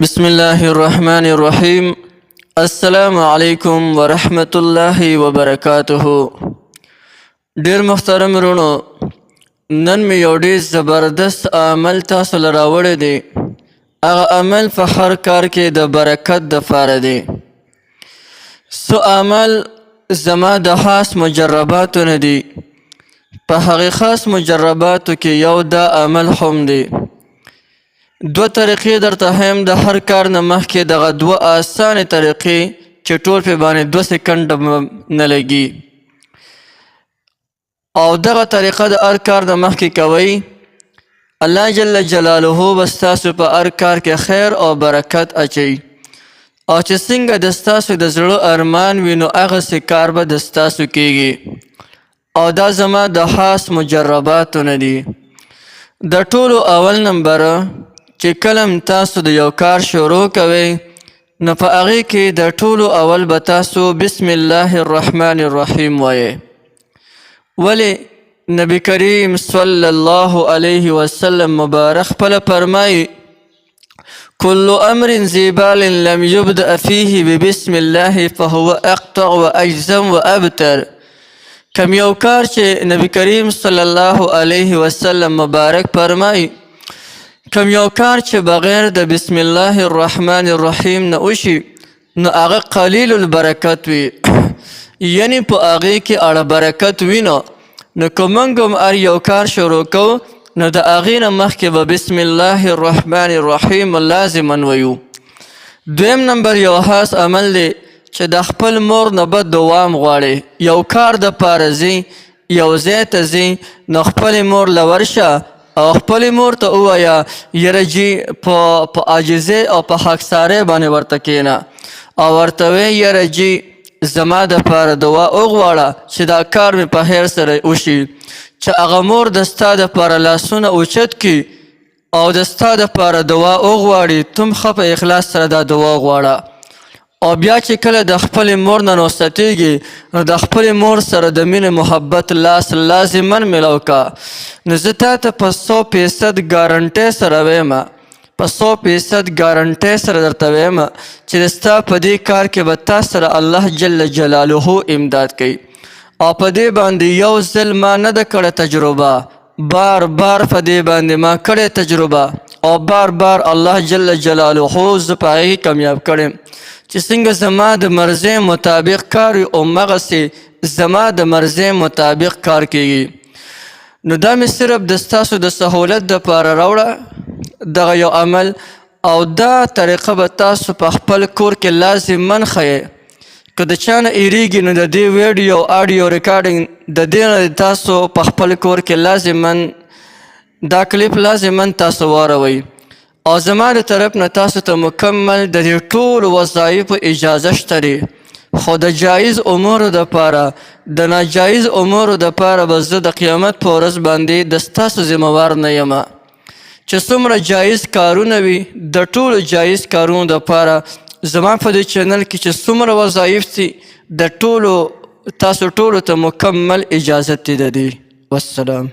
بسم الله الرحمن الرحيم. السلام عليكم ورحمة الله وبركاته. ډیر محترم رونو، نن مې یو ډیر زبردست عمل تاسو له راوړی دی. هغه عمل په هر کار کې د برکت دپاره دی. څو عمل زما د خاص مجرباتو نه دي. په هغې خاص مجرباتو کې یو دا عمل هم دی. دو طریقې درته هم د هر کار نه مخکې دغه دوه اسانې طریقې چې ټول پې باندې 2 سکنډه نه لګي، او دغه طریقه د هر کار نه مخکې کوئ. الله جل جلاله به ستاسو په هر کار کې خیر او برکت اچوي، او چې څنګه د ستاسو د زړه ارمان وي نو هغسې کار به د ستاسو کیږي. او دا زما د خاص مجرباتو نه دي. د ټولو اول نمبر چې کله تاسو د یو کار شروع کوئ نو په هغې کې د ټولو اول به تاسو بسم الله الرحمن الرحیم وایئ. ولې نبی کریم صلی الله علیه وسلم مبارک خپله فرمایي كل امر ذي بال لم يبدأ فيه ببسم الله فهو اقطع واجزم وابتر. کم یو کار چې نبی کریم صلی الله علیه وسلم مبارک فرمایي، کم یو کار چې بغیر د بسم الله الرحمن الرحیم نه وشي نو هغه قلیل البرکت وي، یعنی په هغې کې اړه برکت وي. نو که موږ هم هر یو کار شروع کوو نو د هغې نه مخکې به بسم الله الرحمن الرحیم لازما ویو. دویم نمبر یو خاص عمل دی چې د خپل مور نه به دوام غواړي. یو کار دپاره ځي، یو ځای ته ځي، نو خپلې مور له ورشه او خپلې مور ته ووایه یره جي په عاجزۍ او په خاکسارۍ باندې ورته کښېنه، او ورته وایي یره جي زما دپاره دعا وغواړه چې دا کار مې په خیر سره وشي. چې هغه مور د ستا دپاره لاسونه اوچت کړي او د ستا دپاره دعا وغواړي، تم ښه په اخلاص سره دا دعا وغواړه. او بیا چې کله د خپلې مور نه رخصتېږي نو د خپلې مور سره د مینې محبت لاس لازما میلاو که. نو زه تا ته په 100% ګارنټۍ سره وایم، په 100% ګارنټۍ سره درته وایم چې د ستا په دې کار کې به تا سره الله جل جلاله امداد کوي. او په دې باندې یو ځل ما نه ده کړې تجربه، بار بار په دې باندې ما کړې تجربه، او بار بار الله جل جلاله زه په هغې کامیاب کړم چې څنګه زما د مرضۍ مطابق کار وي او همغسې زما د مرضۍ مطابق کار کیږي. نو دا مې صرف د ستاسو د سهولت دپاره راوړه دغه یو عمل، او دا طریقه به تاسو په خپل کور کې لازما ښیئ. که د چا نه ایریږي نو د دې ویډیو آډیو ریکارډینګ د دې نه تاسو په خپل کور کې لازما دا کلیپ لازما تاسو واروئ. او زما د طرف نه تاسو ته مکمل د دې ټولو وظایفو اجازه شته دی، خو د جایز امورو دپاره د ناجایز امورو دپاره به زه د قیامت په ورځ باندې د ستاسو ذمهوار نه یم. چې څومره جایز کارونه وي د ټولو جایز کارونو دپاره زما په دې چینل کې چې څومره وظایف دي د ټولو تاسو ټولو ته مکمل اجازت دی د دې. والسلام.